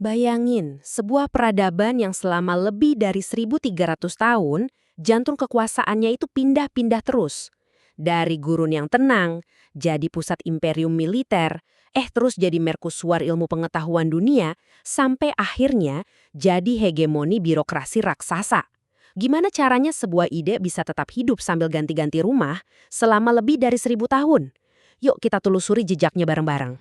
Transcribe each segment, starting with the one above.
Bayangin, sebuah peradaban yang selama lebih dari 1.300 tahun, jantung kekuasaannya itu pindah-pindah terus. Dari gurun yang tenang, jadi pusat imperium militer, terus jadi merkusuar ilmu pengetahuan dunia, sampai akhirnya jadi hegemoni birokrasi raksasa. Gimana caranya sebuah ide bisa tetap hidup sambil ganti-ganti rumah selama lebih dari 1.000 tahun? Yuk kita telusuri jejaknya bareng-bareng.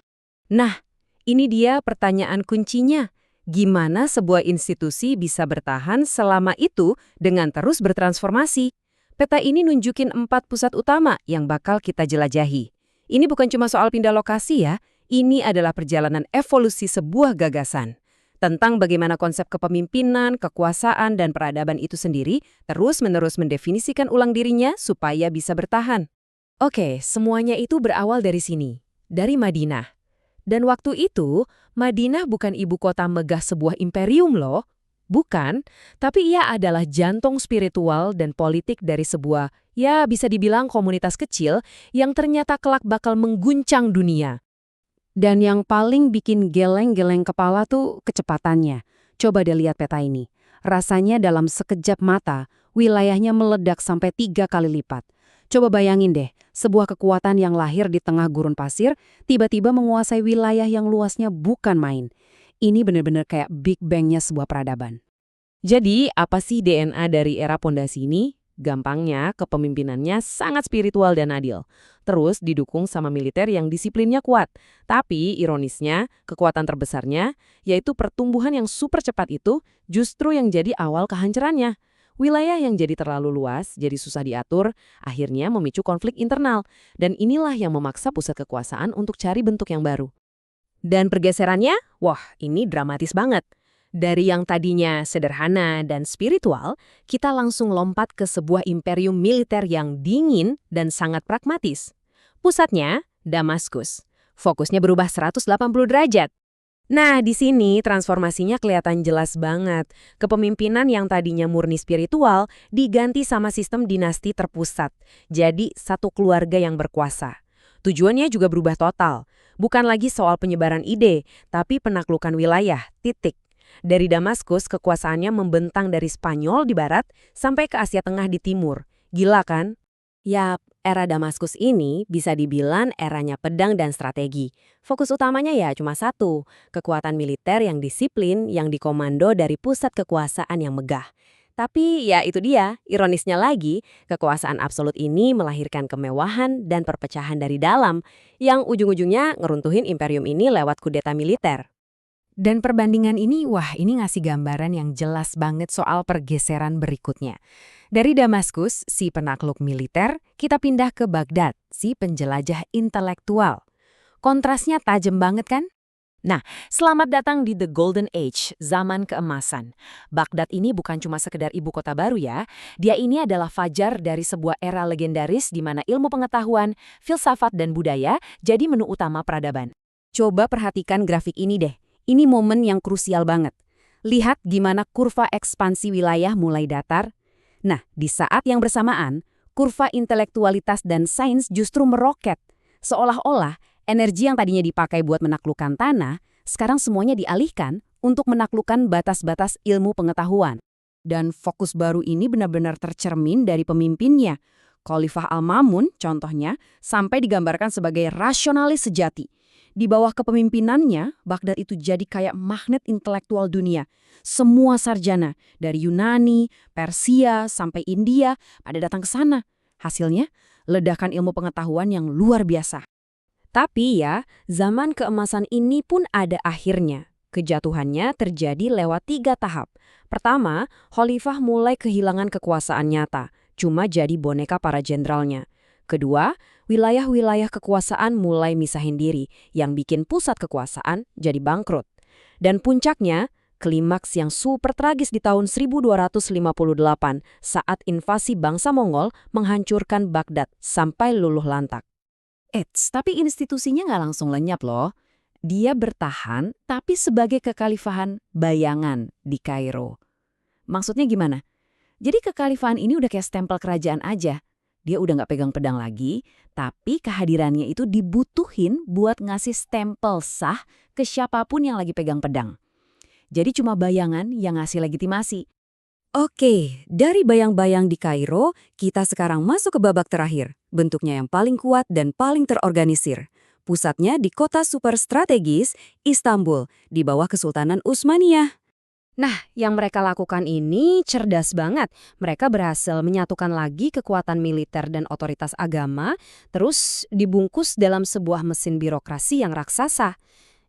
Nah, ini dia pertanyaan kuncinya. Gimana sebuah institusi bisa bertahan selama itu dengan terus bertransformasi? Peta ini nunjukin 4 pusat utama yang bakal kita jelajahi. Ini bukan cuma soal pindah lokasi ya, ini adalah perjalanan evolusi sebuah gagasan. Tentang bagaimana konsep kepemimpinan, kekuasaan, dan peradaban itu sendiri terus-menerus mendefinisikan ulang dirinya supaya bisa bertahan. Oke, semuanya itu berawal dari sini, dari Madinah. Dan waktu itu, Madinah bukan ibu kota megah sebuah imperium loh. Bukan, tapi ia adalah jantung spiritual dan politik dari sebuah, ya bisa dibilang komunitas kecil yang ternyata kelak bakal mengguncang dunia. Dan yang paling bikin geleng-geleng kepala tuh kecepatannya. Coba deh lihat peta ini. Rasanya dalam sekejap mata, wilayahnya meledak sampai 3 kali lipat. Coba bayangin deh, sebuah kekuatan yang lahir di tengah gurun pasir, tiba-tiba menguasai wilayah yang luasnya bukan main. Ini benar-benar kayak Big Bang-nya sebuah peradaban. Jadi, apa sih DNA dari era pondasi ini? Gampangnya, kepemimpinannya sangat spiritual dan adil. Terus didukung sama militer yang disiplinnya kuat. Tapi, ironisnya, kekuatan terbesarnya, yaitu pertumbuhan yang super cepat itu, justru yang jadi awal kehancurannya. Wilayah yang jadi terlalu luas, jadi susah diatur, akhirnya memicu konflik internal. Dan inilah yang memaksa pusat kekuasaan untuk cari bentuk yang baru. Dan pergeserannya, wah ini dramatis banget. Dari yang tadinya sederhana dan spiritual, kita langsung lompat ke sebuah imperium militer yang dingin dan sangat pragmatis. Pusatnya, Damaskus. Fokusnya berubah 180 derajat. Nah, di sini transformasinya kelihatan jelas banget. Kepemimpinan yang tadinya murni spiritual diganti sama sistem dinasti terpusat. Jadi, satu keluarga yang berkuasa. Tujuannya juga berubah total. Bukan lagi soal penyebaran ide, tapi penaklukan wilayah, titik. Dari Damaskus, kekuasaannya membentang dari Spanyol di barat sampai ke Asia Tengah di timur. Gila kan? Yap, era Damaskus ini bisa dibilang eranya pedang dan strategi. Fokus utamanya ya cuma satu, kekuatan militer yang disiplin yang dikomando dari pusat kekuasaan yang megah. Tapi ya itu dia, ironisnya lagi, kekuasaan absolut ini melahirkan kemewahan dan perpecahan dari dalam, yang ujung-ujungnya ngeruntuhin imperium ini lewat kudeta militer. Dan perbandingan ini, wah ini ngasih gambaran yang jelas banget soal pergeseran berikutnya. Dari Damaskus, si penakluk militer, kita pindah ke Baghdad, si penjelajah intelektual. Kontrasnya tajam banget kan? Nah, selamat datang di The Golden Age, zaman keemasan. Baghdad ini bukan cuma sekedar ibu kota baru ya, dia ini adalah fajar dari sebuah era legendaris di mana ilmu pengetahuan, filsafat dan budaya jadi menu utama peradaban. Coba perhatikan grafik ini deh. Ini momen yang krusial banget. Lihat gimana kurva ekspansi wilayah mulai datar. Nah, di saat yang bersamaan, kurva intelektualitas dan sains justru meroket. Seolah-olah energi yang tadinya dipakai buat menaklukkan tanah, sekarang semuanya dialihkan untuk menaklukkan batas-batas ilmu pengetahuan. Dan fokus baru ini benar-benar tercermin dari pemimpinnya. Khalifah Al-Ma'mun, contohnya, sampai digambarkan sebagai rasionalis sejati. Di bawah kepemimpinannya, Baghdad itu jadi kayak magnet intelektual dunia. Semua sarjana, dari Yunani, Persia, sampai India, pada datang ke sana. Hasilnya, ledakan ilmu pengetahuan yang luar biasa. Tapi ya, zaman keemasan ini pun ada akhirnya. Kejatuhannya terjadi lewat 3 tahap. Pertama, Khalifah mulai kehilangan kekuasaan nyata, cuma jadi boneka para jenderalnya. Kedua, wilayah-wilayah kekuasaan mulai misahin diri, yang bikin pusat kekuasaan jadi bangkrut. Dan puncaknya, klimaks yang super tragis di tahun 1258 saat invasi bangsa Mongol menghancurkan Baghdad sampai luluh lantak. Tapi institusinya nggak langsung lenyap loh. Dia bertahan, tapi sebagai kekhalifahan bayangan di Kairo. Maksudnya gimana? Jadi kekhalifahan ini udah kayak stempel kerajaan aja. Dia udah nggak pegang pedang lagi, tapi kehadirannya itu dibutuhin buat ngasih stempel sah ke siapapun yang lagi pegang pedang. Jadi cuma bayangan yang ngasih legitimasi. Oke, dari bayang-bayang di Kairo, kita sekarang masuk ke babak terakhir. Bentuknya yang paling kuat dan paling terorganisir. Pusatnya di kota super strategis, Istanbul, di bawah Kesultanan Utsmaniyah. Nah, yang mereka lakukan ini cerdas banget. Mereka berhasil menyatukan lagi kekuatan militer dan otoritas agama, terus dibungkus dalam sebuah mesin birokrasi yang raksasa.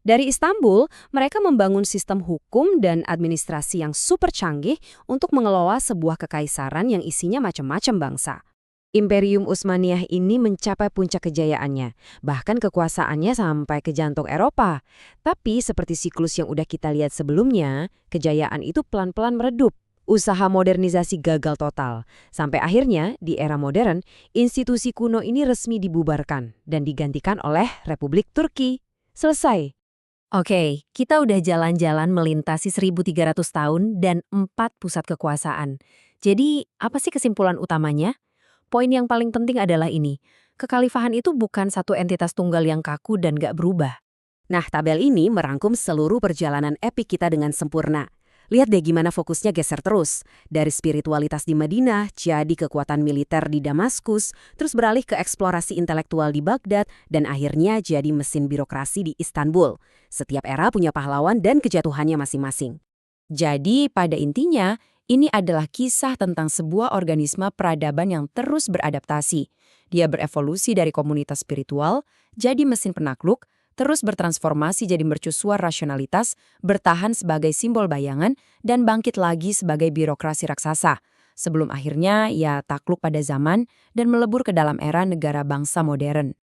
Dari Istanbul, mereka membangun sistem hukum dan administrasi yang super canggih untuk mengelola sebuah kekaisaran yang isinya macam-macam bangsa. Imperium Utsmaniyah ini mencapai puncak kejayaannya, bahkan kekuasaannya sampai ke jantung Eropa. Tapi seperti siklus yang udah kita lihat sebelumnya, kejayaan itu pelan-pelan meredup. Usaha modernisasi gagal total. Sampai akhirnya, di era modern, institusi kuno ini resmi dibubarkan dan digantikan oleh Republik Turki. Selesai. Oke, kita udah jalan-jalan melintasi 1.300 tahun dan 4 pusat kekuasaan. Jadi, apa sih kesimpulan utamanya? Poin yang paling penting adalah ini. Kekhalifahan itu bukan satu entitas tunggal yang kaku dan gak berubah. Nah, tabel ini merangkum seluruh perjalanan epik kita dengan sempurna. Lihat deh gimana fokusnya geser terus. Dari spiritualitas di Madinah, jadi kekuatan militer di Damaskus, terus beralih ke eksplorasi intelektual di Baghdad, dan akhirnya jadi mesin birokrasi di Istanbul. Setiap era punya pahlawan dan kejatuhannya masing-masing. Jadi, pada intinya, ini adalah kisah tentang sebuah organisme peradaban yang terus beradaptasi. Dia berevolusi dari komunitas spiritual, jadi mesin penakluk, terus bertransformasi jadi mercusuar rasionalitas, bertahan sebagai simbol bayangan, dan bangkit lagi sebagai birokrasi raksasa. Sebelum akhirnya ia takluk pada zaman dan melebur ke dalam era negara bangsa modern.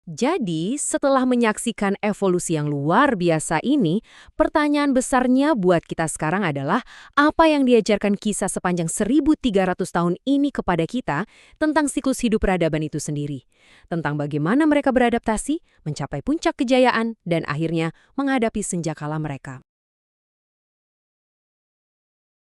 Jadi, setelah menyaksikan evolusi yang luar biasa ini, pertanyaan besarnya buat kita sekarang adalah apa yang diajarkan kisah sepanjang 1.300 tahun ini kepada kita tentang siklus hidup peradaban itu sendiri. Tentang bagaimana mereka beradaptasi, mencapai puncak kejayaan, dan akhirnya menghadapi senjakala mereka.